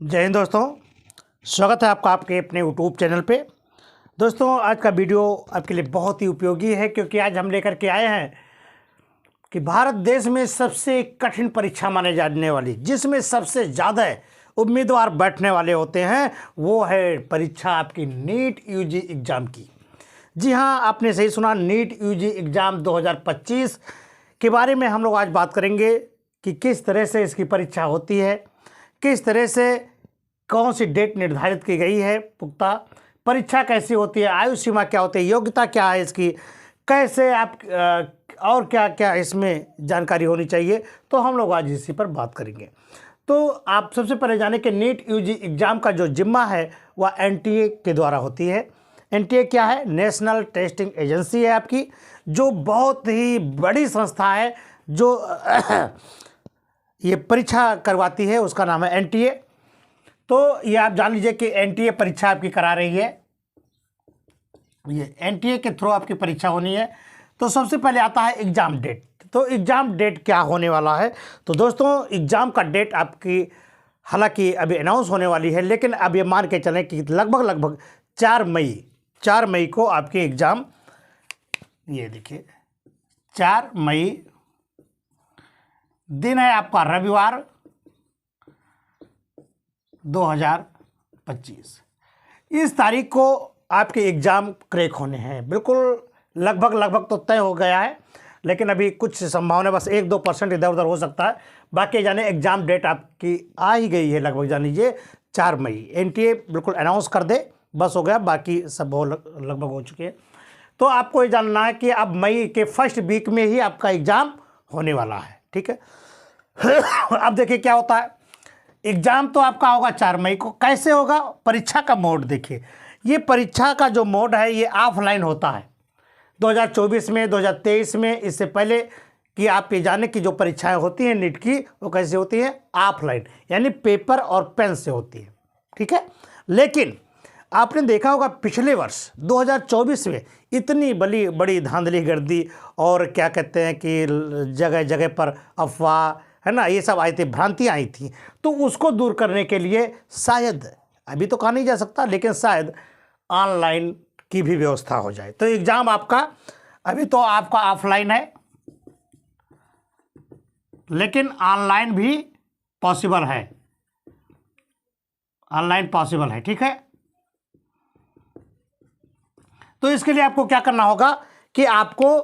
जय हिंद दोस्तों, स्वागत है आपका आपके अपने यूट्यूब चैनल पे। दोस्तों, आज का वीडियो आपके लिए बहुत ही उपयोगी है क्योंकि आज हम लेकर के आए हैं कि भारत देश में सबसे कठिन परीक्षा माने जाने वाली, जिसमें सबसे ज़्यादा उम्मीदवार बैठने वाले होते हैं, वो है परीक्षा आपकी नीट यूजी एग्ज़ाम की। जी हाँ, आपने सही सुना, नीट यूजी एग्ज़ाम 2025 के बारे में हम लोग आज बात करेंगे कि किस तरह से इसकी परीक्षा होती है, किस तरह से कौन सी डेट निर्धारित की गई है पुख्ता, परीक्षा कैसी होती है, आयु सीमा क्या होती है, योग्यता क्या है इसकी, कैसे आप और क्या क्या इसमें जानकारी होनी चाहिए, तो हम लोग आज इसी पर बात करेंगे। तो आप सबसे पहले जाने कि नीट यूजी एग्ज़ाम का जो जिम्मा है वह एनटीए के द्वारा होती है। एनटीए क्या है? नेशनल टेस्टिंग एजेंसी है आपकी, जो बहुत ही बड़ी संस्था है जो ये परीक्षा करवाती है, उसका नाम है एनटीए। तो ये आप जान लीजिए कि एनटीए परीक्षा आपकी करा रही है, ये एनटीए के थ्रू आपकी परीक्षा होनी है। तो सबसे पहले आता है एग्ज़ाम डेट। तो एग्ज़ाम डेट क्या होने वाला है? तो दोस्तों, एग्ज़ाम का डेट आपकी हालांकि अभी अनाउंस होने वाली है, लेकिन अब ये मान के चलें कि लगभग 4 मई को आपके एग्ज़ाम, ये देखिए 4 मई दिन है आपका, रविवार 2025। इस तारीख को आपके एग्ज़ाम क्रैक होने हैं। बिल्कुल लगभग तो तय हो गया है, लेकिन अभी कुछ संभावना बस 1-2% इधर उधर हो सकता है। बाकी जाने एग्ज़ाम डेट आपकी आ ही गई है, लगभग जान लीजिए 4 मई। एनटीए बिल्कुल अनाउंस कर दे, बस हो गया, बाकी सब लगभग हो चुके हैं। तो आपको ये जानना है कि अब मई के फर्स्ट वीक में ही आपका एग्ज़ाम होने वाला है, ठीक है। अब देखिए क्या होता है, एग्ज़ाम तो आपका होगा 4 मई को। कैसे होगा? परीक्षा का मोड देखिए, ये परीक्षा का जो मोड है ये ऑफलाइन होता है 2024 में, 2023 में। इससे पहले कि आप ये जाने की जो परीक्षाएं होती हैं नीट की, वो कैसे होती हैं? ऑफलाइन, यानी पेपर और पेन से होती है, ठीक है। लेकिन आपने देखा होगा पिछले वर्ष 2024 में इतनी बड़ी धांधली गर्दी और क्या कहते हैं कि जगह जगह पर अफवाह, है ना, ये सब आई थी, भ्रांतियाँ आई थी। तो उसको दूर करने के लिए शायद, अभी तो कहा नहीं जा सकता, लेकिन शायद ऑनलाइन की भी व्यवस्था हो जाए। तो एग्ज़ाम आपका अभी तो आपका ऑफलाइन है, लेकिन ऑनलाइन भी पॉसिबल है, ऑनलाइन पॉसिबल है, ठीक है। तो इसके लिए आपको क्या करना होगा कि आपको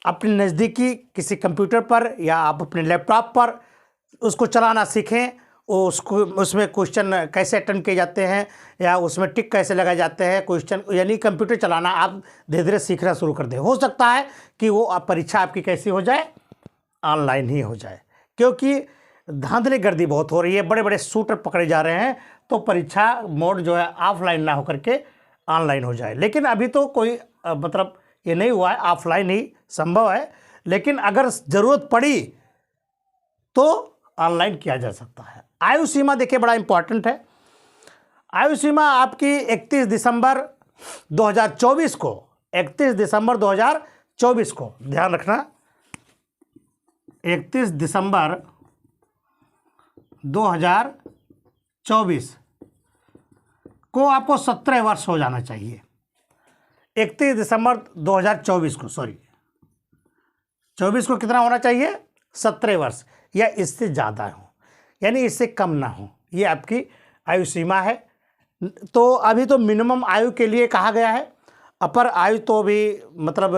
अपने नज़दीकी किसी कंप्यूटर पर या आप अपने लैपटॉप पर उसको चलाना सीखें। उसको, उसमें क्वेश्चन कैसे अटेम्प्ट किए जाते हैं या उसमें टिक कैसे लगाए जाते हैं, क्वेश्चन, यानी कंप्यूटर चलाना आप धीरे धीरे सीखना शुरू कर दें। हो सकता है कि वो परीक्षा आपकी कैसी हो जाए? ऑनलाइन ही हो जाए, क्योंकि धांधली गर्दी बहुत हो रही है, बड़े बड़े शूटर पकड़े जा रहे हैं। तो परीक्षा मोड जो है ऑफलाइन ना होकर के ऑनलाइन हो जाए। लेकिन अभी तो कोई मतलब ये नहीं हुआ है, ऑफलाइन ही संभव है, लेकिन अगर ज़रूरत पड़ी तो ऑनलाइन किया जा सकता है। आयु सीमा देखिए, बड़ा इंपॉर्टेंट है। आयु सीमा आपकी 31 दिसंबर 2024 को, 31 दिसंबर 2024 को, ध्यान रखना, 31 दिसंबर 2024 को आपको 17 वर्ष हो जाना चाहिए। 31 दिसंबर 2024 को, सॉरी 24 को कितना होना चाहिए? 17 वर्ष या इससे ज़्यादा हो, यानी इससे कम ना हो, ये आपकी आयु सीमा है। तो अभी तो मिनिमम आयु के लिए कहा गया है। अपर आयु तो भी मतलब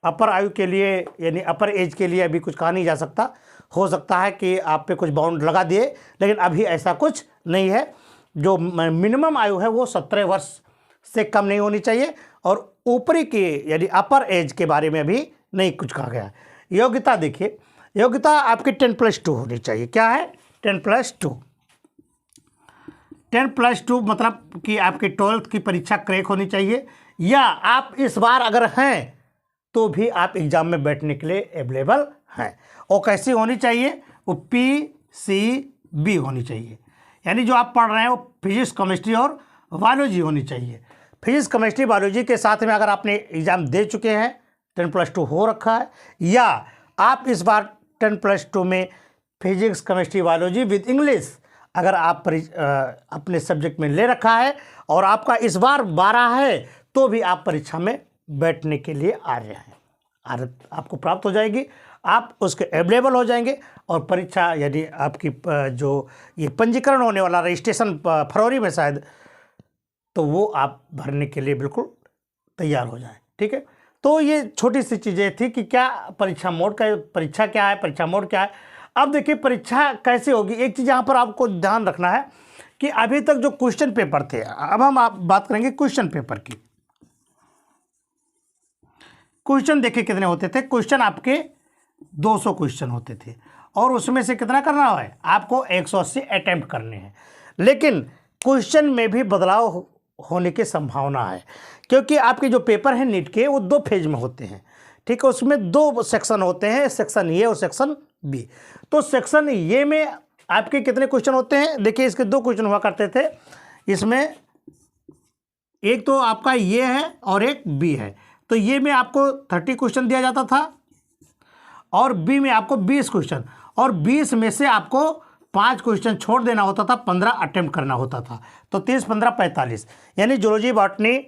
अपर आयु के लिए, यानी अपर एज के लिए अभी कुछ कहा नहीं जा सकता। हो सकता है कि आप पे कुछ बाउंड लगा दिए, लेकिन अभी ऐसा कुछ नहीं है। जो मिनिमम आयु है वो 17 वर्ष से कम नहीं होनी चाहिए, और ऊपरी की यानी अपर एज के बारे में अभी नहीं कुछ कहा गया। योग्यता देखिए, योग्यता आपकी 10+2 होनी चाहिए। क्या है? 10+2। 10+2 मतलब कि आपकी 12th की परीक्षा क्रैक होनी चाहिए, या आप इस बार अगर हैं तो भी आप एग्ज़ाम में बैठने के लिए अवेलेबल हैं। और कैसी होनी चाहिए? वो PCB होनी चाहिए, यानी जो आप पढ़ रहे हैं वो फिजिक्स, केमिस्ट्री और बायोलॉजी होनी चाहिए। फिजिक्स, केमिस्ट्री, बायोलॉजी के साथ में अगर आपने एग्ज़ाम दे चुके हैं, 10+2 हो रखा है, या आप इस बार 10+2 में physics, chemistry, biology with English अगर आप अपने सब्जेक्ट में ले रखा है और आपका इस बार 12 है तो भी आप परीक्षा में बैठने के लिए आ रहे हैं, आदत आपको प्राप्त हो जाएगी, आप उसके अवेलेबल हो जाएंगे और परीक्षा यदि आपकी जो ये पंजीकरण होने वाला रजिस्ट्रेशन फरवरी में शायद, तो वो आप भरने के लिए बिल्कुल तैयार हो जाएं। ठीक है, तो ये छोटी सी चीज़ें थी कि क्या परीक्षा मोड का, परीक्षा क्या है, परीक्षा मोड क्या है। अब देखिए परीक्षा कैसे होगी। एक चीज़ यहाँ पर आपको ध्यान रखना है कि अभी तक जो क्वेश्चन पेपर थे, अब हम आप बात करेंगे क्वेश्चन पेपर की। क्वेश्चन देखिए कितने होते थे। क्वेश्चन आपके 200 क्वेश्चन होते थे और उसमें से कितना करना है आपको 180 अटेम्प्ट करने हैं। लेकिन क्वेश्चन में भी बदलाव होने की संभावना है, क्योंकि आपके जो पेपर हैं नीट के वो 2 फेज में होते हैं। ठीक है, उसमें 2 सेक्शन होते हैं, सेक्शन ए और सेक्शन बी। तो सेक्शन ए में आपके कितने क्वेश्चन होते हैं, देखिए इसके 2 क्वेश्चन हुआ करते थे। इसमें एक तो आपका ये है और एक बी है। तो ये में आपको 30 क्वेश्चन दिया जाता था और बी में आपको 20 क्वेश्चन, और 20 में से आपको 5 क्वेश्चन छोड़ देना होता था, 15 अटेम्प्ट करना होता था। तो 30, 15, 45, यानी जूलॉजी, बॉटनी,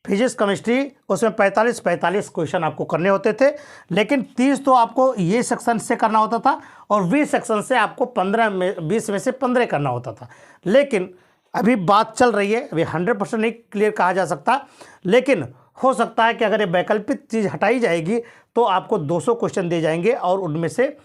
फिजिक्स, केमिस्ट्री, उसमें 45 क्वेश्चन आपको करने होते थे। लेकिन 30 तो आपको ये सेक्शन से करना होता था और 20 सेक्शन से आपको 20 में से 15 करना होता था। लेकिन अभी बात चल रही है, अभी 100% नहीं क्लियर कहा जा सकता, लेकिन हो सकता है कि अगर ये वैकल्पिक चीज़ हटाई जाएगी तो आपको 200 क्वेश्चन दिए जाएंगे और उनमें से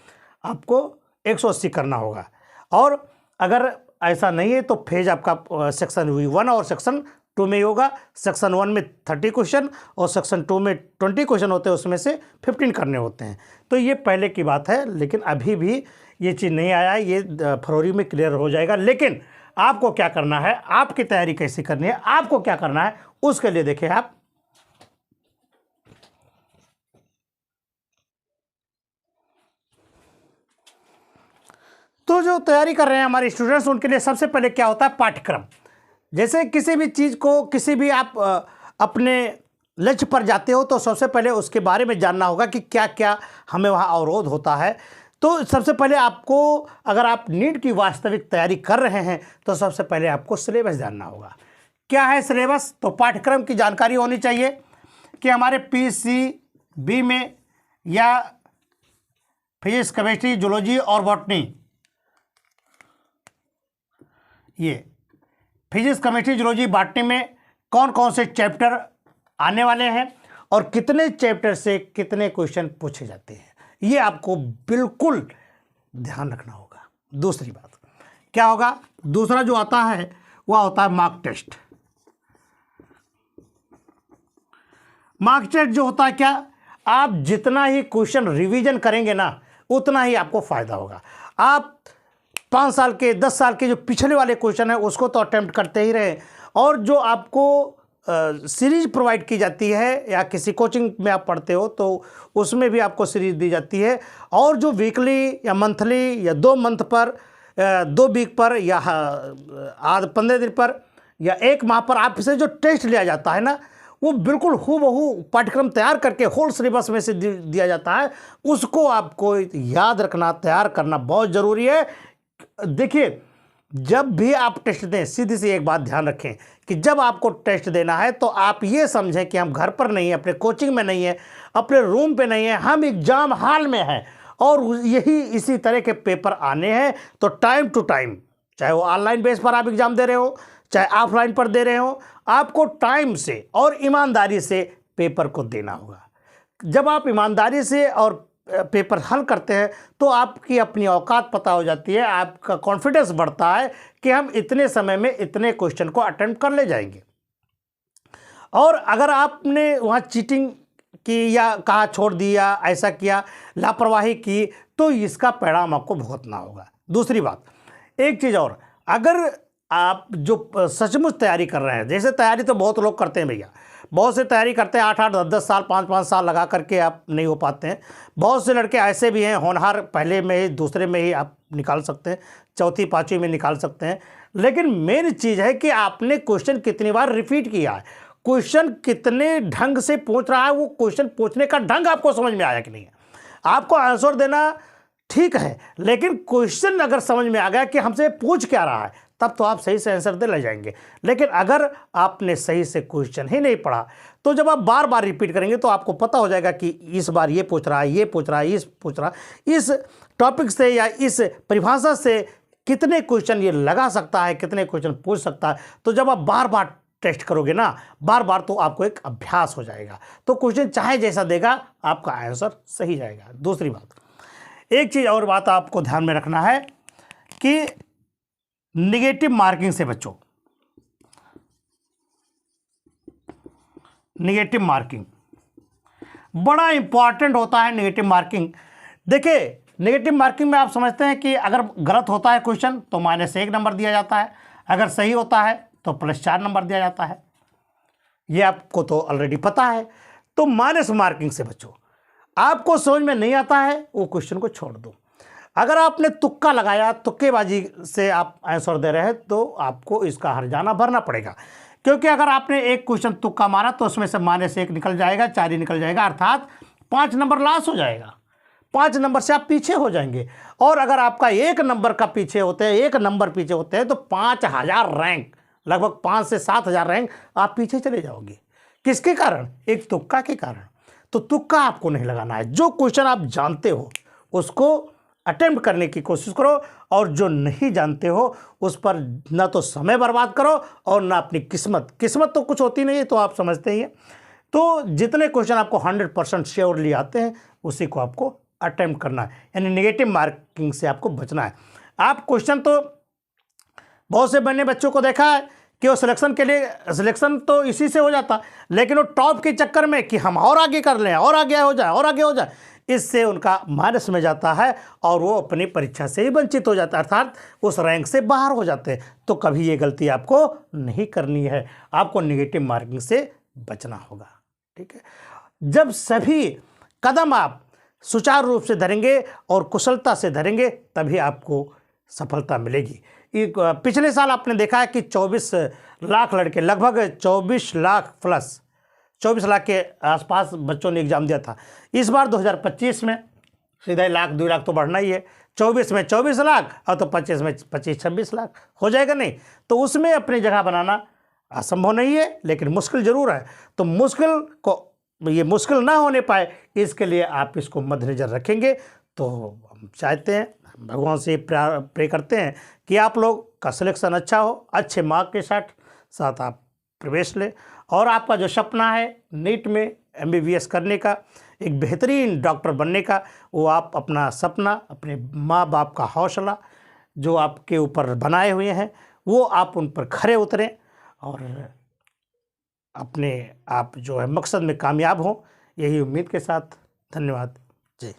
आपको 180 करना होगा। और अगर ऐसा नहीं है तो फेज आपका सेक्शन 1 और सेक्शन 2 में होगा। सेक्शन 1 में 30 क्वेश्चन और सेक्शन 2 में 20 क्वेश्चन होते हैं, उसमें से 15 करने होते हैं। तो ये पहले की बात है, लेकिन अभी भी ये चीज़ नहीं आया है, ये फरवरी में क्लियर हो जाएगा। लेकिन आपको क्या करना है, आपकी तैयारी कैसे करनी है, आपको क्या करना है, उसके लिए देखिए आप तो जो तैयारी कर रहे हैं हमारे स्टूडेंट्स, उनके लिए सबसे पहले क्या होता है, पाठ्यक्रम। जैसे किसी भी चीज़ को, किसी भी आप अपने लक्ष्य पर जाते हो तो सबसे पहले उसके बारे में जानना होगा कि क्या क्या हमें वहाँ अवरोध होता है। तो सबसे पहले आपको, अगर आप नीट की वास्तविक तैयारी कर रहे हैं तो सबसे पहले आपको सिलेबस जानना होगा। क्या है सिलेबस, तो पाठ्यक्रम की जानकारी होनी चाहिए कि हमारे PCB में या फिजिक्स, केमिस्ट्री, जूलॉजी और बॉटनी, ये फिजिक्स, केमिस्ट्री, जूलॉजी, बॉटनी में कौन कौन से चैप्टर आने वाले हैं और कितने चैप्टर से कितने क्वेश्चन पूछे जाते हैं, ये आपको बिल्कुल ध्यान रखना होगा। दूसरी बात क्या होगा, दूसरा जो आता है वह होता है मार्क टेस्ट। मार्क टेस्ट जो होता है क्या, आप जितना ही क्वेश्चन रिवीजन करेंगे ना उतना ही आपको फायदा होगा। आप 5 साल के, 10 साल के जो पिछले वाले क्वेश्चन है उसको तो अटेम्प्ट करते ही रहे, और जो आपको सीरीज प्रोवाइड की जाती है या किसी कोचिंग में आप पढ़ते हो तो उसमें भी आपको सीरीज दी जाती है, और जो वीकली या मंथली या 2 मंथ पर, 2 वीक पर या 15 दिन पर या 1 माह पर आपसे जो टेस्ट लिया जाता है ना, वो बिल्कुल हूबहू पाठ्यक्रम तैयार करके होल सिलेबस में से दिया जाता है। उसको आपको याद रखना, तैयार करना बहुत ज़रूरी है। देखिए जब भी आप टेस्ट दें, सीधी सी एक बात ध्यान रखें कि जब आपको टेस्ट देना है तो आप ये समझें कि हम घर पर नहीं हैं, अपने कोचिंग में नहीं हैं, अपने रूम पे नहीं हैं, हम एग्ज़ाम हॉल में हैं और यही इसी तरह के पेपर आने हैं। तो टाइम टू टाइम, चाहे वो ऑनलाइन बेस पर आप एग्ज़ाम दे रहे हो चाहे ऑफलाइन पर दे रहे हो, आपको टाइम से और ईमानदारी से पेपर को देना होगा। जब आप ईमानदारी से और पेपर हल करते हैं तो आपकी अपनी औकात पता हो जाती है, आपका कॉन्फिडेंस बढ़ता है कि हम इतने समय में इतने क्वेश्चन को अटेम्प्ट कर ले जाएंगे। और अगर आपने वहाँ चीटिंग की या कहा छोड़ दिया, ऐसा किया, लापरवाही की, तो इसका परिणाम आपको भुगतना होगा। दूसरी बात, एक चीज़ और, अगर आप जो सचमुच तैयारी कर रहे हैं, जैसे तैयारी तो बहुत लोग करते हैं भैया, बहुत से तैयारी करते हैं 8-8, 10-10 साल, 5-5 साल लगा करके आप नहीं हो पाते हैं। बहुत से लड़के ऐसे भी हैं होनहार, पहले में ही, दूसरे में ही आप निकाल सकते हैं, चौथी 5वीं में निकाल सकते हैं। लेकिन मेन चीज़ है कि आपने क्वेश्चन कितनी बार रिपीट किया है, क्वेश्चन कितने ढंग से पूछ रहा है, वो क्वेश्चन पूछने का ढंग आपको समझ में आया कि नहीं है। आपको आंसर देना ठीक है, लेकिन क्वेश्चन अगर समझ में आ गया कि हमसे पूछ क्या रहा है, तब तो आप सही से आंसर दे ले जाएंगे। लेकिन अगर आपने सही से क्वेश्चन ही नहीं पढ़ा, तो जब आप बार बार रिपीट करेंगे तो आपको पता हो जाएगा कि इस बार ये पूछ रहा है, ये पूछ रहा है, इस पूछ रहा है, इस टॉपिक से या इस परिभाषा से कितने क्वेश्चन ये लगा सकता है, कितने क्वेश्चन पूछ सकता है। तो जब आप बार बार टेस्ट करोगे ना, बार बार, तो आपको एक अभ्यास हो जाएगा। तो क्वेश्चन चाहे जैसा देगा, आपका आंसर सही जाएगा। दूसरी बात, एक चीज़ और बात आपको ध्यान में रखना है कि निगेटिव मार्किंग से बचो। निगेटिव मार्किंग बड़ा इंपॉर्टेंट होता है। निगेटिव मार्किंग, देखिए, निगेटिव मार्किंग में आप समझते हैं कि अगर गलत होता है क्वेश्चन तो -1 नंबर दिया जाता है, अगर सही होता है तो +4 नंबर दिया जाता है। ये आपको तो ऑलरेडी पता है। तो माइनस मार्किंग से बचो। आपको समझ में नहीं आता है, वो क्वेश्चन को छोड़ दो। अगर आपने तुक्का लगाया, तुक्केबाजी से आप आंसर दे रहे हैं, तो आपको इसका हर्जाना भरना पड़ेगा। क्योंकि अगर आपने एक क्वेश्चन तुक्का मारा तो उसमें से -1 निकल जाएगा, 4 ही निकल जाएगा, अर्थात 5 नंबर लॉस हो जाएगा। 5 नंबर से आप पीछे हो जाएंगे। और अगर आपका 1 नंबर का पीछे होते हैं, 1 नंबर पीछे होते हैं, तो 5000 रैंक, लगभग 5 से 7000 रैंक आप पीछे चले जाओगे। किसके कारण? एक तुक्का के कारण। तो तुक्का आपको नहीं लगाना है। जो क्वेश्चन आप जानते हो उसको अटेम्प्ट करने की कोशिश करो, और जो नहीं जानते हो उस पर ना तो समय बर्बाद करो और ना अपनी किस्मत तो कुछ होती नहीं है, तो आप समझते ही हैं। तो जितने क्वेश्चन आपको 100% श्योरली आते हैं, उसी को आपको अटेम्प्ट करना है। यानी नेगेटिव मार्किंग से आपको बचना है। आप क्वेश्चन तो बहुत से बने बच्चों को देखा है कि वो सिलेक्शन तो इसी से हो जाता, लेकिन वो टॉप के चक्कर में कि हम और आगे कर लें, और आगे हो जाए, और आगे हो जाए, इससे उनका माइनस में जाता है और वो अपनी परीक्षा से ही वंचित हो जाता है, अर्थात उस रैंक से बाहर हो जाते हैं। तो कभी ये गलती आपको नहीं करनी है। आपको नेगेटिव मार्किंग से बचना होगा। ठीक है, जब सभी कदम आप सुचारू रूप से धरेंगे और कुशलता से धरेंगे, तभी आपको सफलता मिलेगी। पिछले साल आपने देखा है कि 24 लाख लड़के, लगभग 24 लाख प्लस, 24 लाख के आसपास बच्चों ने एग्ज़ाम दिया था। इस बार 2025 में सीधा 1 लाख 2 लाख तो बढ़ना ही है। 24 में 24 लाख और तो 25 में 25-26 लाख हो जाएगा। नहीं तो उसमें अपनी जगह बनाना असंभव नहीं है, लेकिन मुश्किल ज़रूर है। तो ये मुश्किल ना होने पाए, इसके लिए आप इसको मद्देनजर रखेंगे। तो हम चाहते हैं, भगवान से प्रे करते हैं कि आप लोग का सिलेक्शन अच्छा हो, अच्छे मार्क के साथ आप प्रवेश लें, और आपका जो सपना है नीट में MBBS करने का, एक बेहतरीन डॉक्टर बनने का, वो आप अपना सपना, अपने माँ बाप का हौसला जो आपके ऊपर बनाए हुए हैं, वो आप उन पर खरे उतरें और अपने आप जो है मकसद में कामयाब हों। यही उम्मीद के साथ धन्यवाद। जय।